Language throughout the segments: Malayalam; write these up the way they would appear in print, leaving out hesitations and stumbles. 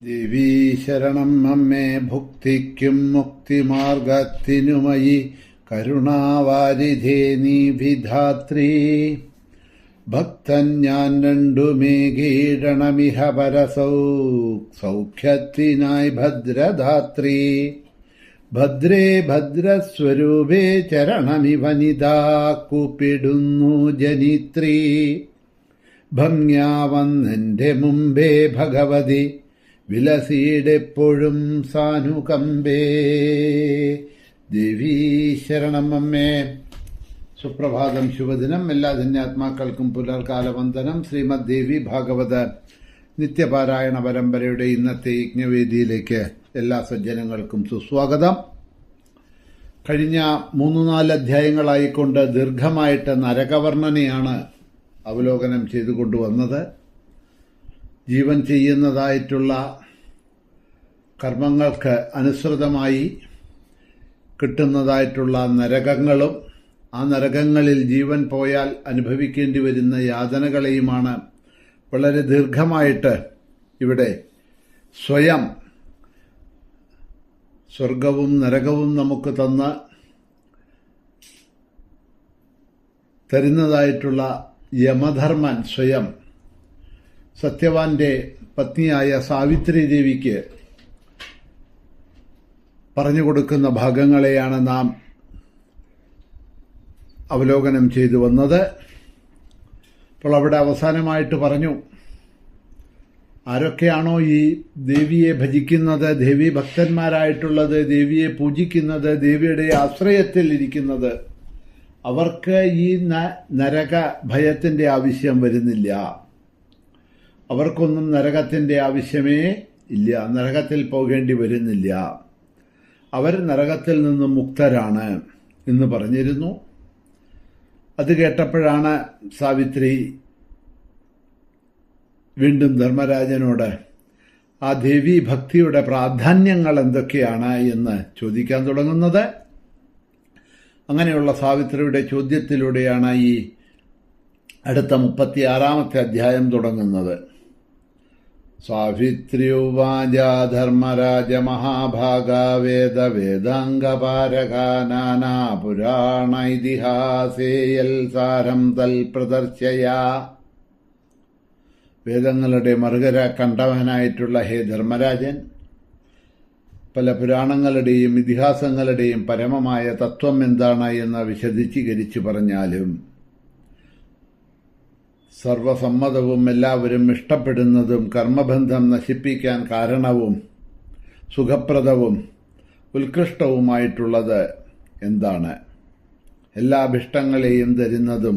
ദേവീ ശരണം അമ്മേ ഭുക്തിക്കും മുക്തിമാർഗത്തിനുമയി കരുണാവാരിധേ നീ വിധാത്രീ ഭക്തൻ ഞാൻ രണ്ടുമേ കീഴണമിഹ സൗഖ്യത്തിനായി ഭദ്രധാത്രീ ഭദ്രേ ഭദ്രസ്വരൂപേ ചരണമിവനിതാ കൂപ്പിടുന്നു ജനിത്രീ ഭംഗ്യാ വന്നെന്റെ മുമ്പേ ഭഗവതി വിലസീടെപ്പോഴും സാനുകമ്പേ. ദേവീ ശരണം അമ്മേ. സുപ്രഭാതം, ശുഭദിനം. എല്ലാ ധന്യാത്മാക്കൾക്കും പുലർകാല വന്ദനം. ശ്രീമദ് ദേവി ഭാഗവത നിത്യപാരായണ പരമ്പരയുടെ ഇന്നത്തെ യജ്ഞവേദിയിലേക്ക് എല്ലാ സജ്ജനങ്ങൾക്കും സുസ്വാഗതം. കഴിഞ്ഞ 3-4 അധ്യായങ്ങളായിക്കൊണ്ട് ദീർഘമായിട്ട് നരകവർണ്ണനയാണ് അവലോകനം ചെയ്തുകൊണ്ടുവന്നത്. ജീവൻ ചെയ്യുന്നതായിട്ടുള്ള കർമ്മങ്ങൾക്ക് അനുസൃതമായി കിട്ടുന്നതായിട്ടുള്ള നരകങ്ങളും ആ നരകങ്ങളിൽ ജീവൻ പോയാൽ അനുഭവിക്കേണ്ടി വരുന്ന യാതനകളെയുമാണ് വളരെ ദീർഘമായിട്ട് ഇവിടെ സ്വയം സ്വർഗവും നരകവും നമുക്ക് തരുന്നതായിട്ടുള്ള യമധർമ്മൻ സ്വയം സത്യവാന്റെ പത്നിയായ സാവിത്രി ദേവിക്ക് പറഞ്ഞുകൊടുക്കുന്ന ഭാഗങ്ങളെയാണ് നാം അവലോകനം ചെയ്തു വന്നത്. അപ്പോൾ അവിടെ അവസാനമായിട്ട് പറഞ്ഞു, ആരൊക്കെയാണോ ഈ ദേവിയെ ഭജിക്കുന്നത്, ദേവി ഭക്തന്മാരായിട്ടുള്ളത്, ദേവിയെ പൂജിക്കുന്നത്, ദേവിയുടെ ആശ്രയത്തിൽ ഇരിക്കുന്നത്, അവർക്ക് ഈ നരക ഭയത്തിന്റെ ആവശ്യം വരുന്നില്ല. അവർക്കൊന്നും നരകത്തിന്റെ ആവശ്യമേ ഇല്ല, നരകത്തിൽ പോകേണ്ടി വരുന്നില്ല. അവർ നരകത്തിൽ നിന്നും മുക്തരാണ് എന്ന് പറഞ്ഞിരുന്നു. അത് കേട്ടപ്പോഴാണ് സാവിത്രി വീണ്ടും ധർമ്മരാജനോട് ആ ദേവീ ഭക്തിയുടെ പ്രാധാന്യങ്ങൾ എന്തൊക്കെയാണ് എന്ന് ചോദിക്കാൻ തുടങ്ങുന്നത്. അങ്ങനെയുള്ള സാവിത്രിയുടെ ചോദ്യത്തിലൂടെയാണ് ഈ അടുത്ത 36-ാമത്തെ അധ്യായം തുടങ്ങുന്നത്. സാവിത്ര്യുവാച ധർമ്മരാജ മഹാഭാഗാ വേദാംഗപാരകാ നാനാ പുരാണ ഇതിഹാസേയൽ സാരം തൽ പ്രദർശയ. വേദങ്ങളുടെ മറുകര കണ്ടവനായിട്ടുള്ള ഹേ ധർമ്മരാജൻ, പല പുരാണങ്ങളുടെയും ഇതിഹാസങ്ങളുടെയും പരമമായ തത്വം എന്താണ് എന്ന് വിശദീകരിച്ചു പറഞ്ഞാലും സർവസമ്മതവും എല്ലാവരും ഇഷ്ടപ്പെടുന്നതും കർമ്മബന്ധം നശിപ്പിക്കാൻ കാരണവും സുഖപ്രദവും ഉത്കൃഷ്ടവുമായിട്ടുള്ളത് എന്താണ്? എല്ലാ അഭിഷ്ടങ്ങളെയും തരുന്നതും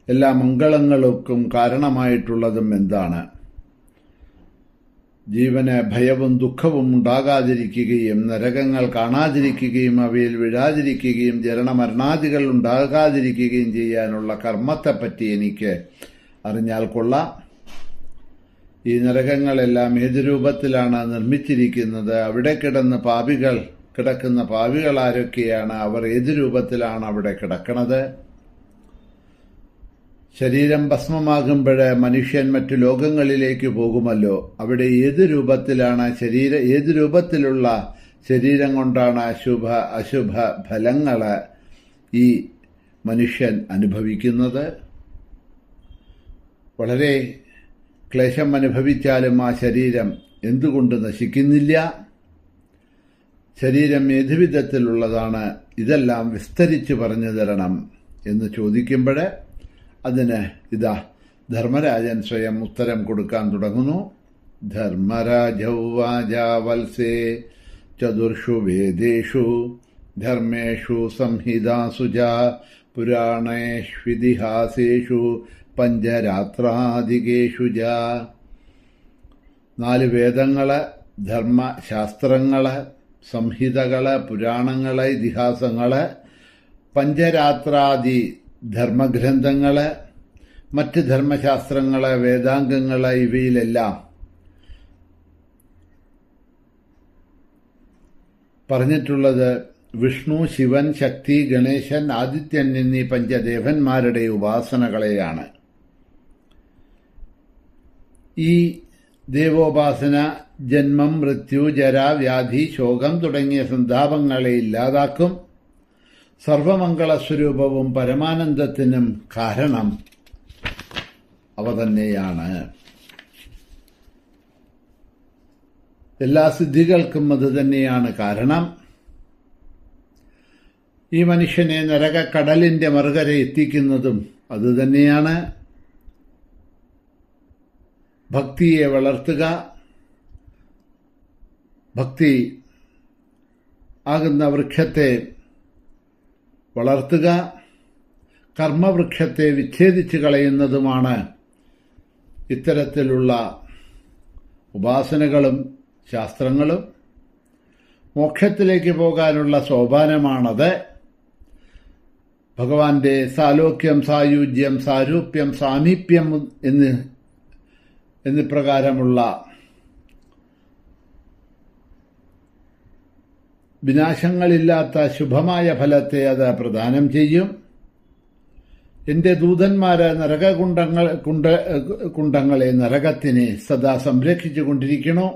എല്ലാ മംഗളങ്ങൾക്കും കാരണമായിട്ടുള്ളതും എന്താണ്? ജീവന് ഭയവും ദുഃഖവും ഉണ്ടാകാതിരിക്കുകയും നരകങ്ങൾ കാണാതിരിക്കുകയും അവയിൽ വീഴാതിരിക്കുകയും ജനനമരണാദികൾ ഉണ്ടാകാതിരിക്കുകയും ചെയ്യാനുള്ള കർമ്മത്തെപ്പറ്റി എനിക്ക് അറിഞ്ഞാൽ കൊള്ളാം. ഈ നരകങ്ങളെല്ലാം ഏത് രൂപത്തിലാണ് നിർമ്മിച്ചിരിക്കുന്നത്? അവിടെ കിടക്കുന്ന പാപികൾ ആരൊക്കെയാണ്? അവർ ഏത് രൂപത്തിലാണ് അവിടെ കിടക്കുന്നത്? ശരീരം ഭസ്മമാകുമ്പോൾ മനുഷ്യൻ മറ്റു ലോകങ്ങളിലേക്ക് പോകുമല്ലോ. അവിടെ ഏത് രൂപത്തിലുള്ള ശരീരം കൊണ്ടാണ് അശുഭ ഫലങ്ങൾ ഈ മനുഷ്യൻ അനുഭവിക്കുന്നത്? വളരെ ക്ലേശം അനുഭവിച്ചാലും ആ ശരീരം എന്തുകൊണ്ട് നശിക്കുന്നില്ല? ശരീരം ഏതു വിധത്തിലുള്ളതാണ്? ഇതെല്ലാം വിസ്തരിച്ച് പറഞ്ഞു തരണം എന്ന് ചോദിക്കുമ്പോൾ അതിന് ഇതാ ധർമ്മരാജൻ സ്വയം ഉത്തരം കൊടുക്കാൻ തുടങ്ങുന്നു. ധർമ്മരാജൗവാച വത്സേ ചതുർഷു വേദേഷു ധർമ്മേഷു സംഹിതാസു ച പുരാണേഷ്വിതിഹാസേഷു പഞ്ചരാത്രാദികേഷു ച. 4 വേദങ്ങള്, ധർമ്മശാസ്ത്രങ്ങള്, സംഹിതകള്, പുരാണങ്ങള്, ഇതിഹാസങ്ങള്, പഞ്ചരാത്രാദി ധർമ്മഗ്രന്ഥങ്ങള്, മറ്റ് ധർമ്മശാസ്ത്രങ്ങള്, വേദാംഗങ്ങള്, ഇവയിലെല്ലാം പറഞ്ഞിട്ടുള്ളത് വിഷ്ണു, ശിവൻ, ശക്തി, ഗണേശൻ, ആദിത്യൻ എന്നീ പഞ്ചദേവന്മാരുടെ ഉപാസനകളെയാണ്. ഈ ദേവോപാസന ജന്മം, മൃത്യു, ജര, വ്യാധി, ശോകം തുടങ്ങിയ സന്താപങ്ങളെ ഇല്ലാതാക്കും. സർവമംഗളസ്വരൂപവും പരമാനന്ദത്തിനും കാരണം അവ തന്നെയാണ്. എല്ലാ സിദ്ധികൾക്കും അത് തന്നെയാണ് കാരണം. ഈ മനുഷ്യനെ നരകക്കടലിന്റെ മറുകര എത്തിക്കുന്നതും അതുതന്നെയാണ്. ഭക്തിയെ വളർത്തുക, ഭക്തി ആകുന്ന വൃക്ഷത്തെ വളർത്തുക, കർമ്മവൃക്ഷത്തെ വിച്ഛേദിച്ചു കളയുന്നതുമാണ് ഇത്തരത്തിലുള്ള ഉപാസനകളും ശാസ്ത്രങ്ങളും. മോക്ഷത്തിലേക്ക് പോകാനുള്ള സോപാനമാണത്. ഭഗവാന്റെ സാലോക്യം, സായുജ്യം, സാരൂപ്യം, സാമീപ്യം എന്നിപ്രകാരമുള്ള വിനാശങ്ങളില്ലാത്ത ശുഭമായ ഫലത്തെ അത് പ്രദാനം ചെയ്യും. എന്റെ ദൂതന്മാര് കുണ്ടങ്ങളെ, നരകത്തിനെ സദാ സംരക്ഷിച്ചുകൊണ്ടിരിക്കണോ.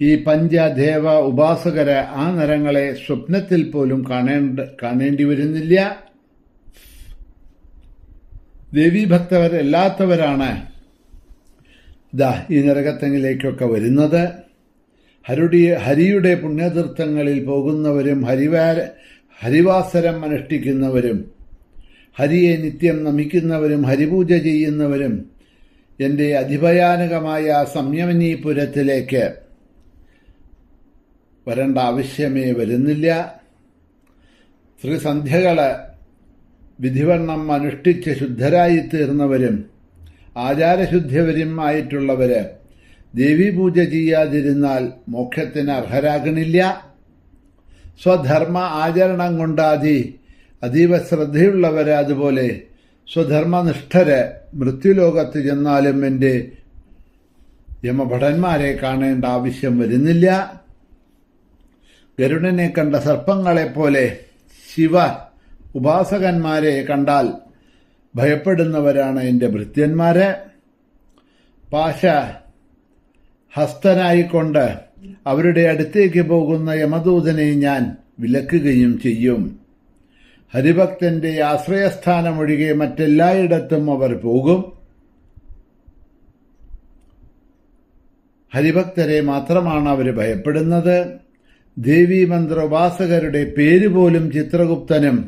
ഈ പഞ്ചദേവ ഉപാസകര് ആ നരങ്ങളെ സ്വപ്നത്തിൽ പോലും കാണേണ്ടി വരുന്നില്ല. ദേവീഭക്തരല്ലാത്തവരാണ് ഈ നരകത്തങ്ങിലേക്കൊക്കെ വരുന്നത്. ഹരിയുടെ പുണ്യതീർത്ഥങ്ങളിൽ പോകുന്നവരും ഹരിവാസരം അനുഷ്ഠിക്കുന്നവരും ഹരിയെ നിത്യം നമിക്കുന്നവരും ഹരിപൂജ ചെയ്യുന്നവരും എന്റെ അതിഭയാനകമായ സംയമനീപുരത്തിലേക്ക് വരേണ്ട ആവശ്യമേ വരുന്നില്ല. ത്രിസന്ധ്യകള് വിധിവണ്ണം അനുഷ്ഠിച്ച് ശുദ്ധരായിത്തീർന്നവരും ആചാരശുദ്ധവരും ആയിട്ടുള്ളവര് ദേവീപൂജ ചെയ്യാതിരുന്നാൽ മോക്ഷത്തിന് അർഹരാകണില്ല. സ്വധർമ്മ ആചരണം കൊണ്ട് അതീവ ശ്രദ്ധയുള്ളവര്, അതുപോലെ സ്വധർമ്മനിഷ്ഠര് മൃത്യുലോകത്ത് ചെന്നാലും എന്റെ യമഭടന്മാരെ കാണേണ്ട ആവശ്യം വരുന്നില്ല. ഗരുഡനെ കണ്ട സർപ്പങ്ങളെപ്പോലെ ശിവ ഉപാസകന്മാരെ കണ്ടാൽ ഭയപ്പെടുന്നവരാണ് എന്റെ ഭൃത്യന്മാര്. ഹസ്തനായിക്കൊണ്ട് അവരുടെ അടുത്തേക്ക് പോകുന്ന യമദൂതനെ ഞാൻ വിലക്കുകയും ചെയ്യും. ഹരിഭക്തന്റെ ആശ്രയസ്ഥാനമൊഴികെ മറ്റെല്ലായിടത്തും അവർ പോകും. ഹരിഭക്തരെ മാത്രമാണ് അവർ ഭയപ്പെടുന്നത്. ദേവീമന്ത്ര ഉപാസകരുടെ പേരുപോലും ചിത്രഗുപ്തനും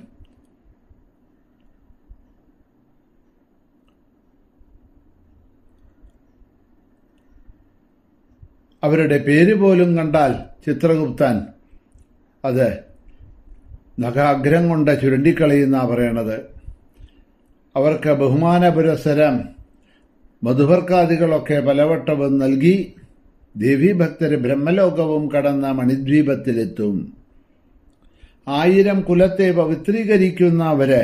അവരുടെ പേരുപോലും കണ്ടാൽ ചിത്രഗുപ്തൻ അത് നഖാഗ്രം കൊണ്ട് ചുരണ്ടിക്കളയുന്ന പറയണത്. അവർക്ക് ബഹുമാന പുരസ്സരം മധുവർക്കാദികളൊക്കെ പലവട്ടവും നൽകി ദേവീഭക്തര് ബ്രഹ്മലോകവും കടന്ന മണിദ്വീപത്തിലെത്തും. 1000 കുലത്തെ പവിത്രീകരിക്കുന്ന അവര്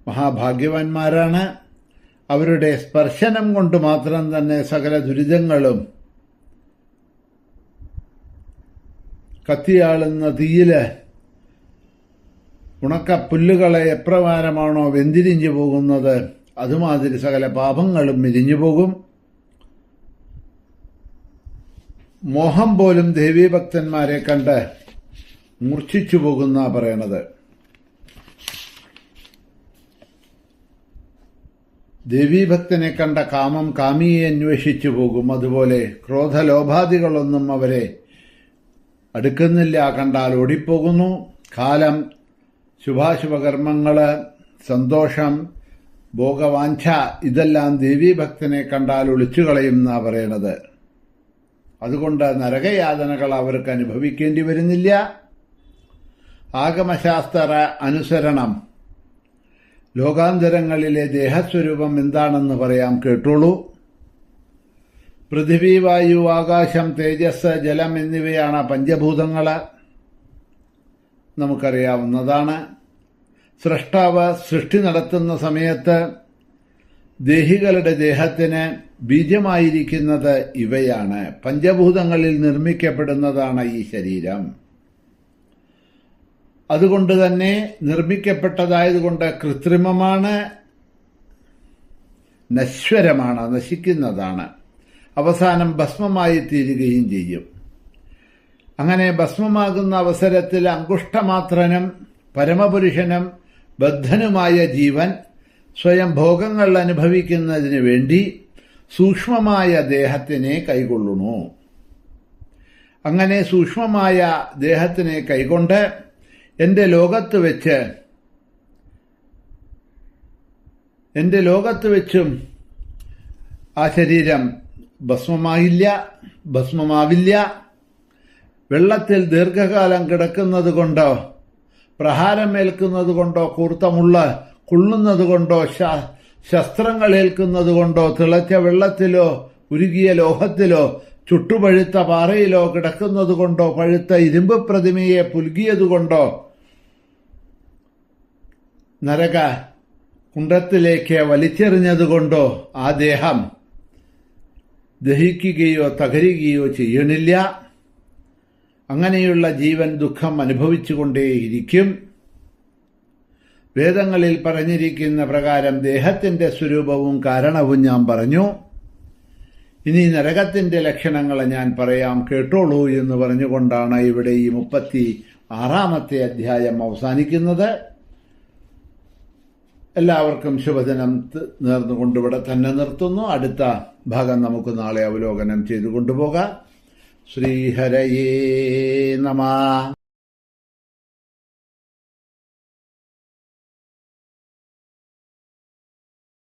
മഹാഭാഗ്യവാന്മാരാണ്. അവരുടെ സ്പർശനം കൊണ്ട് മാത്രം തന്നെ സകല ദുരിതങ്ങളും കത്തിയാളുന്ന തീയില് ഉണക്കപ്പുല്ലുകളെ എപ്രകാരമാണോ വെന്തിരിഞ്ഞു പോകുന്നത്, അതുമാതിരി സകല പാപങ്ങളും എരിഞ്ഞുപോകും. മോഹം പോലും ദേവീഭക്തന്മാരെ കണ്ട് മൂർച്ഛിച്ചു പോകുന്ന പറയണത്. ദേവീഭക്തനെ കണ്ട കാമം കാമിയെ അന്വേഷിച്ചു പോകും. അതുപോലെ ക്രോധലോഭാദികളൊന്നും അവരെ അടുക്കുന്നില്ല, കണ്ടാൽ ഓടിപ്പോകുന്നു. കാലം, ശുഭാശുഭകർമ്മങ്ങള്, സന്തോഷം, ഭോഗവാഞ്ഛ ഇതെല്ലാം ദേവീഭക്തനെ കണ്ടാൽ ഒളിച്ചുകളയുന്ന പറയണത്. അതുകൊണ്ട് നരകയാതനകൾ അവർക്ക് അനുഭവിക്കേണ്ടി വരുന്നില്ല. ആഗമശാസ്ത്ര അനുസരണം ലോകാന്തരങ്ങളിലെ ദേഹസ്വരൂപം എന്താണെന്ന് പറയാം, കേട്ടോളൂ. പൃഥിവി, വായു, ആകാശം, തേജസ്, ജലം എന്നിവയാണ് പഞ്ചഭൂതങ്ങള്. നമുക്കറിയാവുന്നതാണ്. സ്രഷ്ടാവ് സൃഷ്ടി നടത്തുന്ന സമയത്ത് ദേഹികളുടെ ദേഹത്തിന് ബീജമായിരിക്കുന്നത് ഇവയാണ്. പഞ്ചഭൂതങ്ങളിൽ നിർമ്മിക്കപ്പെടുന്നതാണ് ഈ ശരീരം. അതുകൊണ്ട് തന്നെ നിർമ്മിക്കപ്പെട്ടതായതുകൊണ്ട് കൃത്രിമമാണ്, നശ്വരമാണ്, നശിക്കുന്നതാണ്. അവസാനം ഭസ്മമായി തീരുകയും ചെയ്യും. അങ്ങനെ ഭസ്മമാകുന്ന അവസരത്തിൽ അങ്കുഷ്ടമാത്രനും പരമപുരുഷനും ബദ്ധനുമായ ജീവൻ സ്വയം ഭോഗങ്ങൾ അനുഭവിക്കുന്നതിന് വേണ്ടി സൂക്ഷ്മമായ ദേഹത്തിനെ കൈക്കൊള്ളുന്നു. അങ്ങനെ സൂക്ഷ്മമായ ദേഹത്തിനെ കൈകൊണ്ട് എൻ്റെ ലോകത്ത് വെച്ചും ആ ശരീരം ഭസ്മമാവില്ല. വെള്ളത്തിൽ ദീർഘകാലം കിടക്കുന്നത് കൊണ്ടോ പ്രഹാരമേൽക്കുന്നത് കൊണ്ടോ കൂർത്തമുള്ള കൊള്ളുന്നത് കൊണ്ടോ ശസ്ത്രങ്ങൾ ഏൽക്കുന്നത് കൊണ്ടോ തിളച്ച വെള്ളത്തിലോ ഉരുകിയ ലോഹത്തിലോ ചുട്ടുപഴുത്ത പാറയിലോ കിടക്കുന്നത് കൊണ്ടോ പഴുത്ത ഇരുമ്പ് പ്രതിമയെ പുൽകിയതുകൊണ്ടോ നരക കുണ്ഡത്തിലേക്ക് വലിച്ചെറിഞ്ഞതുകൊണ്ടോ ആ ദേഹം ദഹിക്കുകയോ തകരുകയോ ചെയ്യണില്ല. അങ്ങനെയുള്ള ജീവൻ ദുഃഖം അനുഭവിച്ചുകൊണ്ടേയിരിക്കും. വേദങ്ങളിൽ പറഞ്ഞിരിക്കുന്ന പ്രകാരം ദേഹത്തിന്റെ സ്വരൂപവും കാരണവും ഞാൻ പറഞ്ഞു. ഇനി നരകത്തിന്റെ ലക്ഷണങ്ങൾ ഞാൻ പറയാം, കേട്ടോളൂ എന്ന് പറഞ്ഞുകൊണ്ടാണ് ഇവിടെ ഈ 36-ാമത്തെ അധ്യായം അവസാനിക്കുന്നത്. എല്ലാവർക്കും ശുഭദിനം നേർന്നുകൊണ്ട് ഇവിടെ തന്നെ നിർത്തുന്നു. അടുത്ത ഭാഗം നമുക്ക് നാളെ അവലോകനം ചെയ്തു കൊണ്ടുപോകാം. ശ്രീഹരയേ നമഃ.